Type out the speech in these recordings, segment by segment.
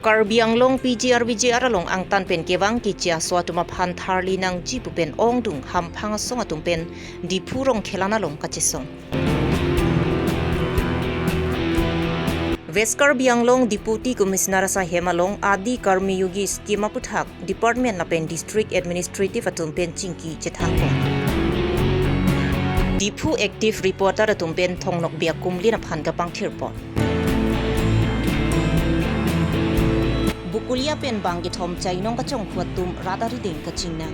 Karbi Longri PGR along ang tan pen kewang kicia suatu maphan tharli nang jipu pen ongdung hampang song atung pen di purong kelana long kacesong. West Karbi Long Deputy Commissioner sa Hemalong Adi Karmi Yugi Skema Puthak Department na pen District Administrative atung pen Chingki Chethangpong. Dipu Active Reporter atung pen Thongnok Bia Kumli na phan kapang thirpon. Bukulia pen banggi thom chai nong kachong khuatum radari ding kachingna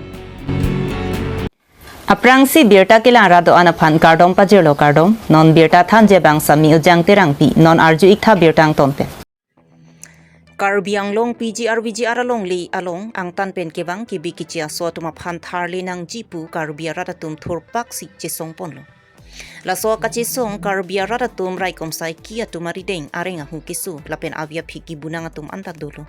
Aprangsi birta kilang rado anaphan kardom pajelo kardom non birta thanje bangsa mi ujang terangpi non arju ikha birtang tonpe Karbi Long PGR along li along ang tan pen kebang kibi kicia suatuma phan tharli nang jipu Karbi radatum thurpak si chesong ponlo La so kachisong Karbi radatum raikom sai kia tumari ding arenga hukisu lapen avia phiki bunang atum antak dolo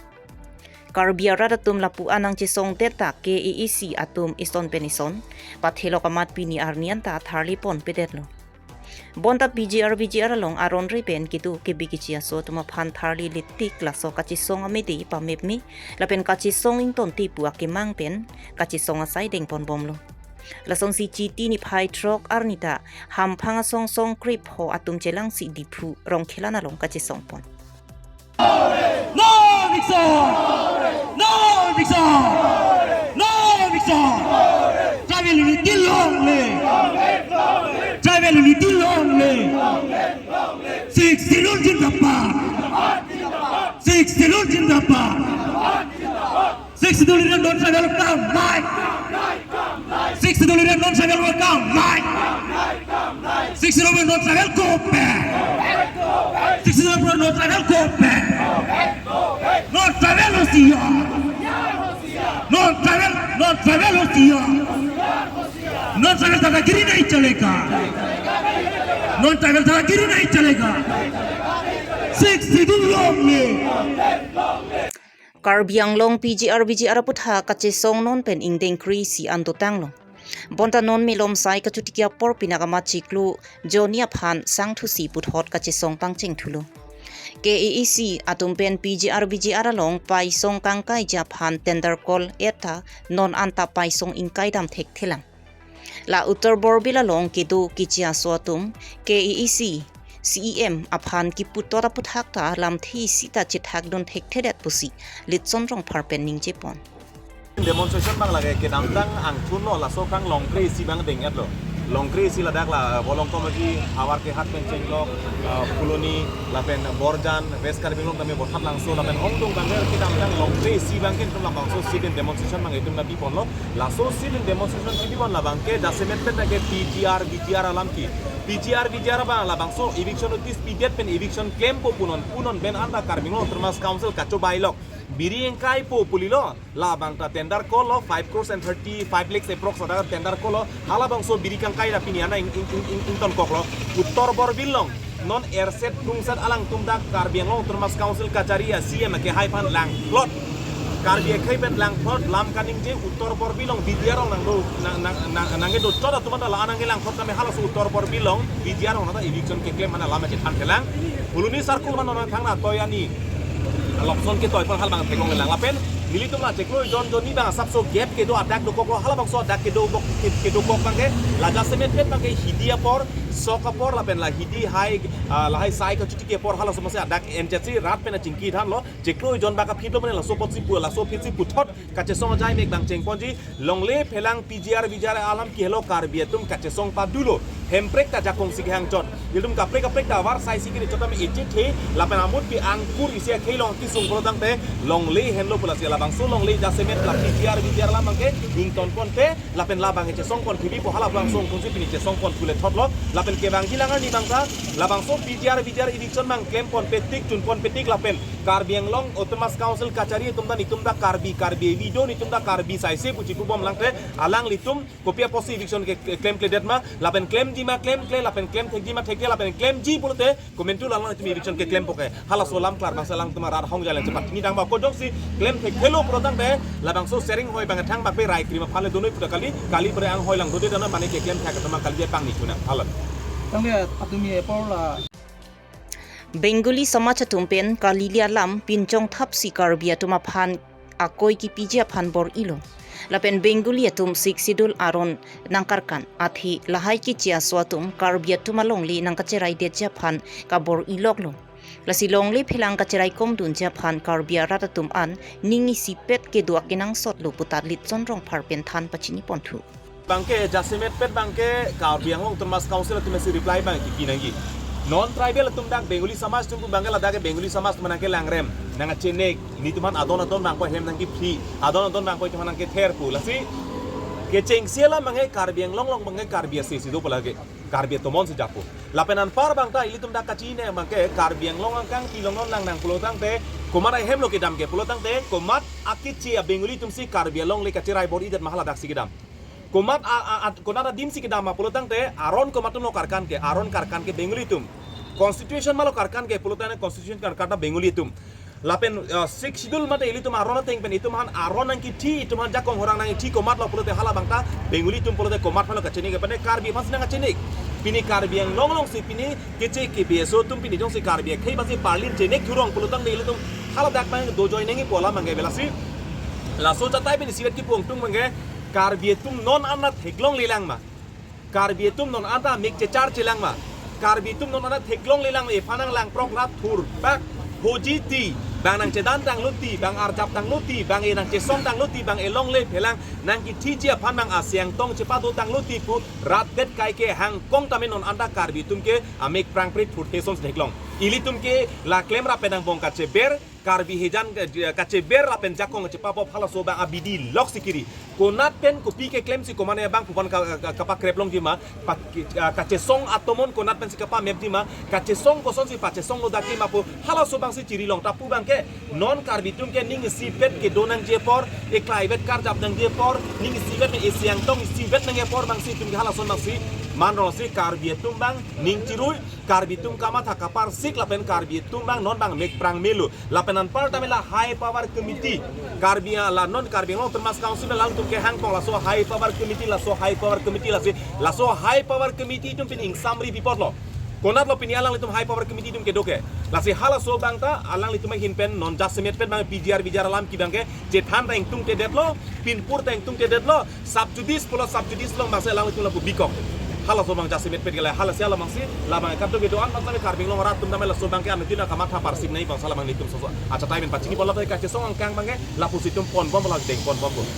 Karbi radatum lapuan ang chisong deta KEEC atum iston penison pathelo kamat pini arnian ta tharli pon pedetlo bonta PGR long aron ripen kitu kibikicia so tuma phan tharli litik la so kachisong amedi pamepmi lapen kachisong inton tipu akimang pen kachisong asai deng pon bomlo lasong si chiti ni phai trok arnita hamphanga song krip ho atum chelang si dipu rong khelana long kachisong pon No Nixon! Travel unity lonely! 60 in the park! 60 in the park! 60 don't travel come, Mike! 60 don't travel come, Mike! 60 don't travel go back! 60 don't travel go back! No travel Non travel दादागिरी नहीं चलेगा 60 lonely Karbi Long PGR putha kachesong non pen ingdeng kri si andotang lo bonta non milom sai kachutikia por pinagama chiklu jonia phan sangthu si puthot kachesong pangcheng thulo KEEC atum pen PGR long paisong kangkai Japan tender call eta non anta paisong ingkai dam thek thelang la uttar borbila long kidu kichia suatum KEEC CEM aphan ki putora puthak ta lam thi sita chithak don thek thedat pusi litson rong pharpen ning jepon demonstration bang lage ke dangtang ang thuno la sokang longkre si bang deng atlo longkre si ladak la bolong komagi awar ke hat pen chenglok puloni la pen borjan west Karbi Long kami bothat langso la pen ongdong kanger ke dangtang longkre si bang ken tum la bang so sidin demonstration bang itum na bipon lo la so sidin demonstration ki bipon la bang ke dasemet pen ke PGR alam ki PGR bang la bang so eviction notice pidet pen eviction claim po punon ben anda Karbi Long termas council kacho bailok biri engkai po pulilo la bang ta tender call lo 5 crores and 35 lakhs approx ada tender call lo hala bang so biri kang kai da piniana in ton koklo uttor bor bilong non airset tungsat alang tumdak Karbi Long termas council kacaria CM ke haipan lang plot Karbi kai ben lang plot lam kaning je uttor bor bilong bidiarong nang do nang do choda tumata la anang lang plot kami hala so uttor bor bilong bidiarong na eviction ke claim mana lama je than kelang uluni sarkul man non thangna toyani Lopson ke toy par hal bang tekong lang lapen militum la teklo don ni bang sapso gap ke do adak do koklo hala bang so adak ke do bok bang ke la jasemet pet bang ke hidia por soka por lapen la hidi hai la hai sai ka chuti ke por hala somase adak enjesi rat pen chingki dhan lo teklo don baka phito mane la so potsi pu la so phitsi puthot kache song jai mek bang cheng ponji longle phelang PGR alam ki hello Karbi tum kache song pa dulo hemprek ta jakong sig hang chot yildum kaprek ta war sai sig ni chota me eche the lapen amut pi angkur isia khelong ki sung prodang te longle henlo pula sia labang so longle jasemet la PGR la mangke ington pon te lapen labang eche song pon khibi po hala bang song kunsi pini che song pon kule thotlo lapen ke bang gilangan ni bangsa labang so PGR eviction mang claim pon petik chun pon petik lapen Karbi Long Otomas Council kacari nitumda Karbi video nitumda Karbi saise puji pubom langte alang litum kopia posi eviction ke claim kledet ma lapen claim di ma claim lapen claim thek di ma thek lapen claim ji pulte komentu lalang itu eviction ke claim poke hala so lam klar bangsa lang tuma rar hong jalan cepat ni dang ba ko dong si claim thek hello prodang te labang so sharing hoi bang thang bak be rai krima phale donoi puta kali pre ang hoi lang dode dana mane ke claim thak tama kali je pang ni tuna hala tang le atumi por la Bengali Samaj tumpen kalilia lam pinjong thap si Karbi atuma phan akoi ki pijia phan bor ilo lapen Bengali atum siksidul aron nangkarkan athi lahai ki chia swatum Karbi atuma longli nangkacherai deja phan kabor ilok lo lasi longli philang kacherai kom dun ja phan Karbi ratatum an ningi sipet ke duak kinang sot lo putat lit chonrong pharpen than pachini ponthu bangke jasimet pet bangke Karbi ang termas council tumesi reply bang ki kinangi non tribal tumdang Bengali Samaj tumpu bangala dage Bengali Samaj manangke langrem nanga chenek ni tuman adon bangko hem nangki phi adon bangko tuman nangke therpu lasi ke chengsiela mangai Karbi ang long mangai Karbi si do palage Karbi tomon si japu lapenan par bangta ili tumda kachine mangke Karbi ang long angkang kilongon lang nang pulotang te komara hem lo ke dam ke pulotang te komat akichi Bengali tumsi Karbi long le kachirai bodi dat mahala dak sigidam komat konada dim si kedama pulutang te aron komatum lo karkan ke Bengali tum constitution malo karkan ke pulutane constitution karkata Bengali tum lapen 6 schedule mate ili tum aron teng pen itu man aron nang kiti itu man jakong horang nang ti komat lo pulute hala bangta Bengali tum pulute komat malo kacheni ke pene Karbi mas nang kacheni pini Karbi yang long si pini kece ke beso tum pini jong si Karbi khei basi parlin jenek thurong pulutang de ili tum hala dak mang do join ngi pola mangai belasi laso chatai pini siwet ki pong tung mangai Karbi tum non anat heglong lilang ma Karbi tum non anta mik chechar chilang ma Karbi tum non anat heglong lilang e panang lang prok rat thur bak hoji ti bang nang chedan tang luti bang arjap tang luti bang e nang chesong tang luti bang e long le phelang nang ki thi chia panang asyang tong chepadu tang luti pu rat det kai ke hang kong tamen non anta Karbi tum ke amik prang prit thur teson heglong ili tum ke la klem ra penang bong kache ber Karbi hejan kache ber la pen jakong chepa pop hala so bang abidi lok sikiri konat pen kopi ke klem si komane bang pupan kapak kreplong dima kache song atomon konat pen si kapa mep dima kache song koson si pache song lo daki mapu hala so bang si ciri long tapu bang ke non Karbi tum ke ning si pet ke donang je por e klaivet kar jap nang je por ning si vet e siang tong si vet nang je por bang si tum ke hala so bang si manro si Karbi tum bang ning cirui Karbi tum kama thakapar sik lapen Karbi tum bang non bang mek prang melu lapenan par tamela high power committee Karbi la non Karbi long termas council la tum ke hang pong la so high power committee la so high power committee la so high power committee tum pin ing summary report lo konat lo pini alang litum high power committee tum ke doke la si hala so bangta alang litum hin pen non jasmet pen bang PGR bijar alam ki bangke je than tang tum te det lo pin pur tang tum te det lo subjudice lo masa alang litum la bikok hala so bang jasmet pet gala hala siala mangsi la bang kapto ge doan masa Karbi long rat tum damela so bang ke anutina kamatha parsip nei bang sala bang litum so acha taimen pachini bola ka che song angkang bang la pusitum pon bom la deng pon bom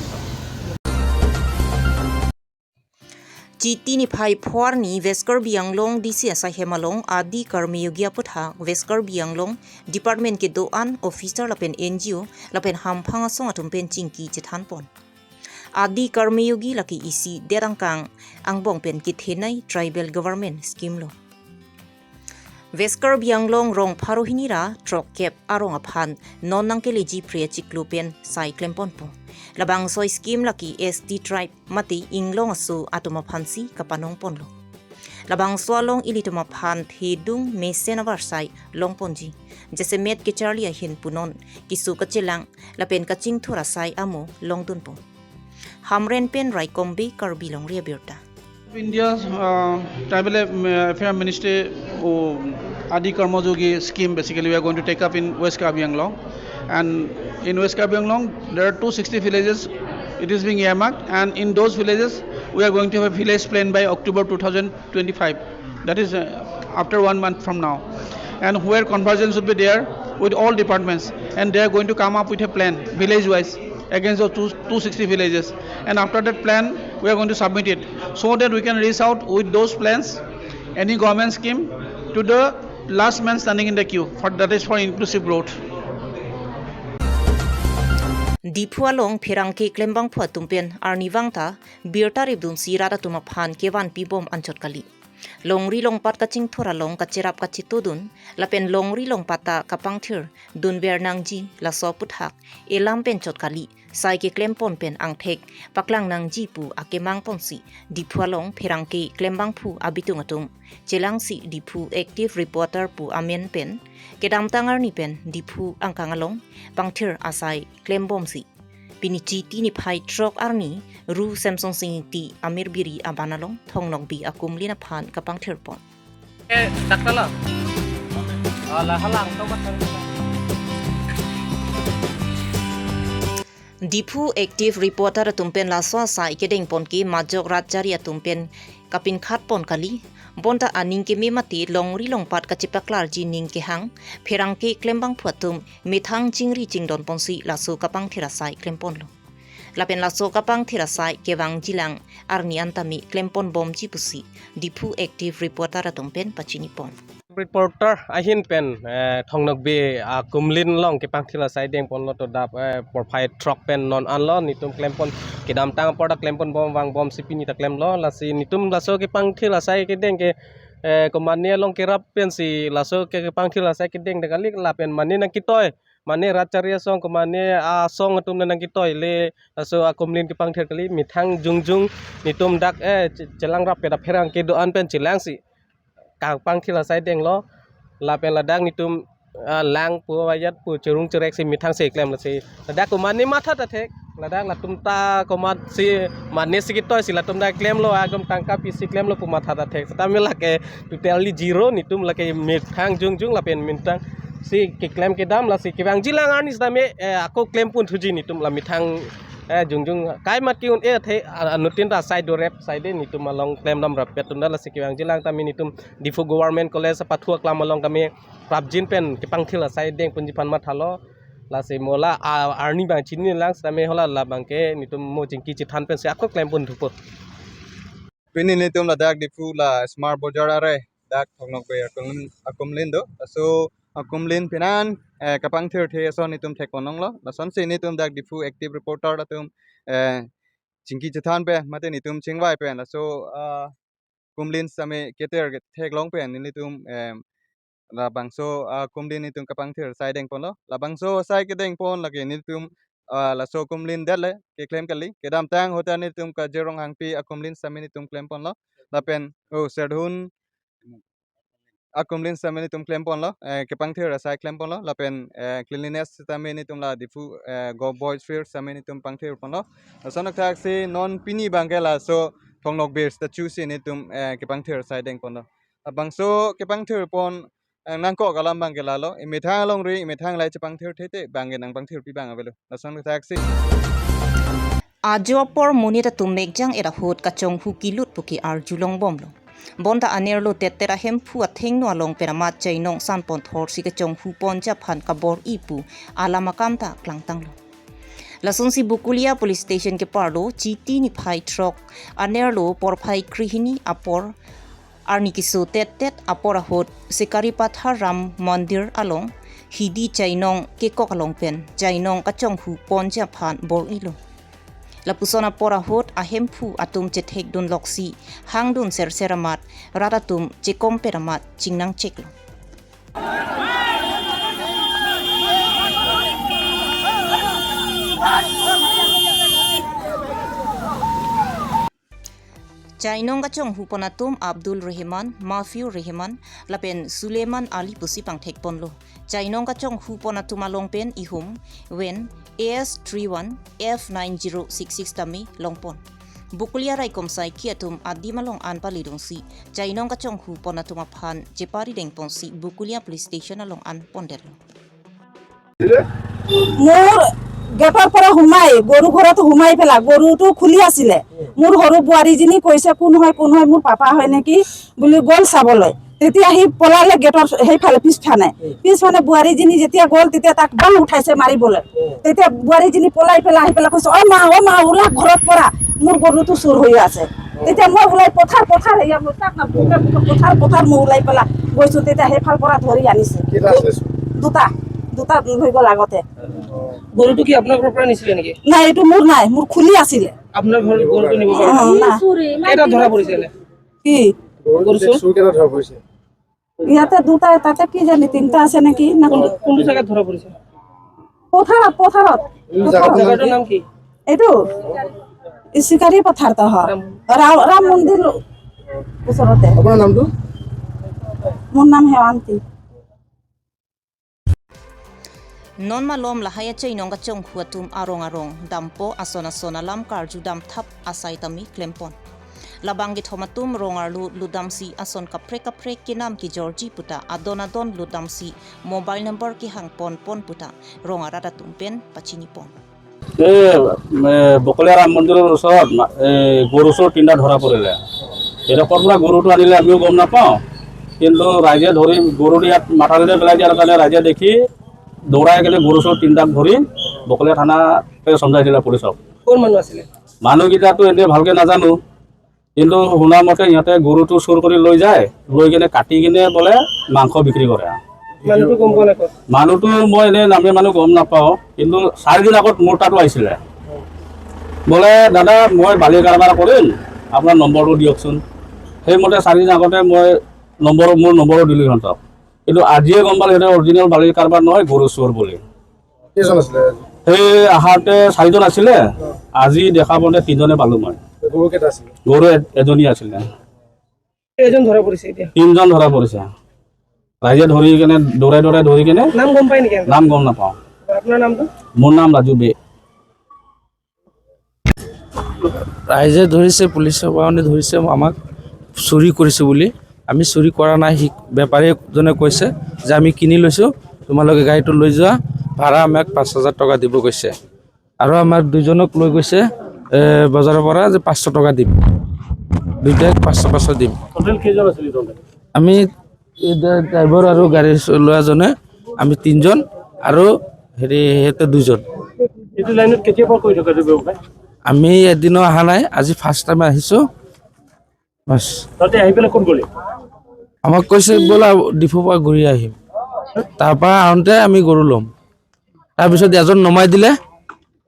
Jiti ni phai phwar ni Veskar Bianglong DC asa hemalong adi Karmi Yogia putha Veskar Bianglong department ke doan officer lapen NGO lapen hamphanga song atum pen chingki chethan pon adi Karmi Yogi laki isi derangkang angbong pen ki thenai tribal government scheme lo Veskar Bianglong rong pharohinira trok kep arong aphan non nangkeleji priya chiklupen cyclem ponpo labang soy scheme laki SD tribe mati inglong asu atuma phansi kapanong ponlo labang swalong ilituma phan thedung mesen avarsai longponji jese met ke charlia hin punon kisu kachelang lapen kaching thora sai amo longdunpo hamren pen raikombi Karbi Longri Abirta India's Tribal Affairs Ministry Adi Karmojogi scheme basically we are going to take up in West Karbi Anglong, and in West Karbi Anglong there are 260 villages it is being earmarked, and in those villages we are going to have a village plan by October 2025, that is after 1 month from now, and where convergence would be there with all departments, and they are going to come up with a plan village wise against the 260 villages, and after that plan we are going to submit it so that we can reach out with those plans any government scheme to the last man standing in the queue, for that is for inclusive growth. Dipualong Pirangke Klembang Phua Tumpen Arnivangta Birta Ribdun Sirata Tumaphan Kevan Pibom Anchot Kali Longri long pat kaching thora long kachirap kachitudun lapen longri long pata kapangthir dun bernangji la soputhak elam pen chot kali sai ke klempon pen angthek paklang nangji pu akemang ponsi diphualong pherangke klembang phu abitung atum chelangsi diphu active reporter pu amen pen kedam tangar ni pen diphu angkangalong pangthir asai klembom si pinichi tini phai trok arni ru samsung sing ti amir biri abanalong thongnok bi akum lina phan kapang thirpon Daktala lah halang to ba Dipu active reporter tumpen la swa sa ikedeng pon ki majok ratjari tumpen kapin khat pon kali bonta aning ke memati longri longpat kachipaklar ji ning ke hang pherang ke klembang phuatum mithang chingri chingdon ponsi laso kapang thirasai klempon lo lapen laso kapang thirasai kewang jilang arni antami klempon bom ji pusi dipu active reporter tumpen pachini pon reporter ahin pen thongnok be kumlin long ke pangthila sai deng pon lot dap profile truck pen non anlon nitum klempon kidam tang porda klempon bom wang bom sipini ta klem lo la si nitum laso ke pangthila sai ke deng ke komania long ke rap pen si laso ke pangthila sai ke deng de kali la pen mani nang kitoy mane racharia song komane a song tum nang kitoy le laso kumlin ke pangthir kali mithang jungjung nitum dak chelang rap ke da pherang ke do an pen chilang si kang pang thila sai deng lo la pen ladang nitum lang pu wayat pu churung churek si mithang se klem la si ladak ko mani matha ta thek ladak la tumta ko mat si mani si kitoy si la tumda klem lo agam tangka pi si klem lo pu matha ta thek ta mela ke totally zero nitum la ke mithang jung jung la pen mintang si ke klem ke dam la si ke bang jilang anis da me ako klem pun thuji nitum la mithang jungjung kai mat kiun the anutin da side do rep side nitum malong klem dam rap petun da la sikiwang jilang tami nitum difu government college pathua klam malong kami prabjin pen kipang thila side deng punjipan mathalo la se mola arni bang chini lang same hola la bangke nitum mo jingki chithan pen se akko klem pun thupo Pini nitum la dak difu la smart bojar are dak thongnok be akumlin do so akumlin pinan kapang thir the so nitum thekonong lo la son se nitum dak difu active reporter atum chingki chithan pe mate nitum chingwai pe la so kumlin same keter thek long pe nitum la bangso kumlin nitum kapang thir sai deng pon lo la bangso sai ke deng pon la ke nitum la so kumlin dele ke claim kali ke dam tang hotan nitum ka jerong hangpi akumlin same nitum claim pon lo la pen o serdhun akumlin same nitum claim pon lo ke pang thir sai claim pon lo la pen cleanliness same nitum la difu go boys fair same nitum pang thir pon lo sonak thak si non pini bangela so thongnok bir statue si nitum ke pang thir sai deng pon lo bangso ke pang thir pon nangko kalam bang kelalo imithang longri imithang lai chapang thir thete bangge nang pang thir pi bang avelo lason taxi Ajopor munita tumegjang era hot kachong hu kilut puki arjulong bomlo bonda anerlo tetera hempu atheng no along peramat chainong sanpon thor si kachong hu ponja phan kabor ipu alamakam ta klangtanglo lason si bukulia police station ke parlo chiti ni phai truck anerlo por phai krihini apor arni kisu tet apora hot sikari pathar ram mandir along hidi chainong ke kok along pen chainong kachong hu ponja phan bor ilo lapusona pora hot ahempu atum chethek dun loksi hangdun serseramat ratatum chekom peramat chingnang cheklo Chainong kachong huponatum Abdul Rehman, Matthew Rehman, lapen Suleiman Ali pusi pangthek ponlo. Chainong kachong huponatum alongpen ihum, wen AS31 F9066 tami longpon. Bukulia rai komsai kiatum adi malong anpa lidongsi. Chainong kachong huponatum aphan jepari dengponsi Bukulia police station along an ponderlo. মোৰ গেটৰ পৰা সোমাই গৰু ঘৰত সোমাই পেলা গৰুটো খুলি আছিলে মোৰ সৰু বুৱাৰীজনী কৈছে কোন হয় মোৰ পাপা হয় নেকি বুলি গল চাবলৈ তেতিয়া আহি পলালে গেটৰ সেইফালে পিছফানে বুৱাৰীজনী যেতিয়া গল তেতিয়া তাক বাং উঠাইছে মাৰিবলৈ তেতিয়া বুৱাৰীজনী পলাই পেলাই আহি পেলাই কৈছে অ মা ওলা ঘৰত পৰা মোৰ গৰুটো চুৰ হৈ আছে তেতিয়া মই ওলাই পথাৰ হেয়া মই তাক না পথাৰ মই ওলাই পেলাই গৈছো তেতিয়া সেইফাল পৰা ধৰি আনিছে দুটা হৈ গ'ল আগতে গৰুটো কি আপোনাৰ ঘৰৰ পৰা নিছিলে নেকি নাই এইটো মোৰ নাই মোৰ খুলি আছিলে আপোনাৰ ঘৰৰ গৰুটো নিব এটা ধৰা পৰিছিল কি গৰু চুৰ কেনে ধৰা পৰিছে ইয়াতে দুটা তাতে কি জানি তিনটা আছে নেকি না কোনটো জায়গাত ধৰা পৰিছে পথাৰত জায়গাটোৰ নাম কি এইটো ইচিকাৰী পথাৰত হয় ৰাম মন্দিৰ ওচৰতে আপোনাৰ নামটো মোৰ নাম হেৱান্তি Non malom lahaya chainong kachong huatum arong dampo asona lam karju dam thap asai tami klempon Labangi thomatum rongar ludamsi ason kaprek kinam ki Georgie puta adon ludamsi mobile number ki hang pon puta rongar ada tumpen pachini pon. বকলীয়া ৰাম মন্দিৰৰ ওচৰত গৰু চোৰ তিনিটা ধৰা পৰিলে এতিয়া ক'ৰ পৰা গৰুটো আনিলে আমিও গম নাপাওঁ কিন্তু ৰাইজে ধৰি গৰুটো ইয়াত মাথাৰিতে পেলাই দিয়াৰ কাৰণে ৰাইজে দেখি দৌৰাই গ'লে গৰু চোৰ তিনিটাক ধৰি বকলীয়া থানাতে চমজাই দিলে পুলিচক কোন মানুহ আছিলে মানুহকেইটাতো এনেই ভালকৈ নাজানো কিন্তু শুনা মতে সিহঁতে গৰুটো চুৰ কৰি লৈ যায় লৈ কিনে কাটি কিনে বোলে মাংস বিক্ৰী কৰে মানুহটো গম পোৱা নাই মানুহটো মই এনেই নামে মানুহ গম নাপাওঁ কিন্তু 4 দিন আগত মোৰ তাতো আহিছিলে বোলে দাদা মই বালি কাৰবাৰ কৰিম আপোনাৰ নম্বৰটো দিয়কচোন সেইমতে 4 দিন আগতে মই মোৰ নম্বৰো দিলোঁ সিহঁতক কিন্তু আজিয়ে গম পালে সিহঁতে অৰিজিনেল বালি কাৰবাৰ নহয় গৰু চোৰ বুলি কেইজন আছিলে সেই আহাৰতে 4জন আছিলে আজি দেখা পাওঁতে 3জনে পালোঁ মই গৰু কেইটা আছিলে গৰু এজনী আছিলে এজন ধৰা পৰিছে এতিয়া 3জন ধৰা পৰিছে ৰাইজে ধৰি কিনে দৌৰাই ধৰি কিনে নাম গম পাই নেকি নাম গম নাপাওঁ আপোনাৰ নামটো মোৰ নাম ৰাজু বে ৰাইজে ধৰিছে পুলিচৰ কাৰণে ধৰিছে আমাক চুৰি কৰিছে বুলি আমি চুৰি কৰা নাই বেপাৰী এজনে কৈছে যে আমি কিনি লৈছোঁ তোমালোকে গাড়ীটো লৈ যোৱা ভাড়া আমাক 5,000 টকা দিব কৈছে আৰু আমাৰ দুজনক লৈ গৈছে বজাৰৰ পৰা যে 500 টকা দিম দুইটাক 500 দিম টোটেল কেইজন আছিল তোলে আমি ড্ৰাইভাৰ আৰু গাড়ী চলোৱাজনে আমি 3জন আৰু সিহঁতে 2জন এইটো লাইনত কেতিয়াৰ পৰা কৰি থকা ব্যৱসায় আমি এদিনো অহা নাই আজি ফাৰ্ষ্ট টাইম আহিছোঁ বাছ তাতে আহি পেলাই ক'ত গ'লি আমাক কৈছে ব'লা ডিফুৰ পৰা ঘূৰি আহিম তাৰপৰা আহোঁতে আমি গৰু ল'ম তাৰপিছত এজন নমাই দিলে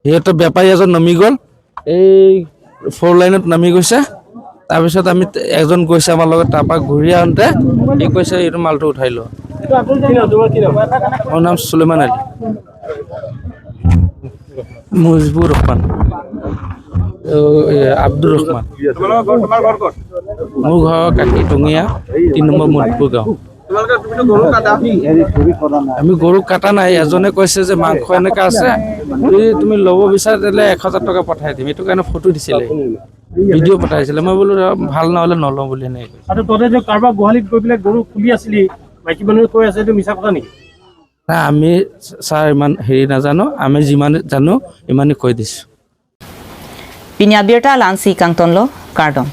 সিহঁতৰ বেপাৰী এজন নামি গ'ল এই 4 লাইনত নামি গৈছে তাৰপিছত আমি এজন গৈছে আমাৰ লগত তাৰপৰা ঘূৰি আহোঁতে সি কৈছে এইটো মালটো উঠাই লোৱা মোৰ নাম সুলেমান আলী মুজিবুৰ ৰহমান আব্দুৰ ৰহমান মোৰ ঘৰ কাকি টঙীয়া 3 নম্বৰ মধুপুৰ গাঁও আমি গৰু কাটা নাই এজনে কৈছে যে মাংস এনেকৈ আছে যদি তুমি ল'ব বিচাৰা তেতিয়াহ'লে 1,000 টকা পঠাই দিম এইটো কাৰণে ফটো দিছিলে ভিডিঅ' পঠাইছিলে মই বোলো ভাল নহ'লে নলওঁ বুলি এনেকৈ আৰু তহঁতে যে কাৰোবাৰ গোহালিত গৈ পেলাই গৰু খুলি আছিলি মাইকী মানুহে কৈ আছে এইটো মিছা কথা নেকি নাই আমি ছাৰ ইমান নাজানো আমি যিমান জানো ইমানেই কৈ দিছোঁ Pinya Abirta lansi kang tonlo kardom.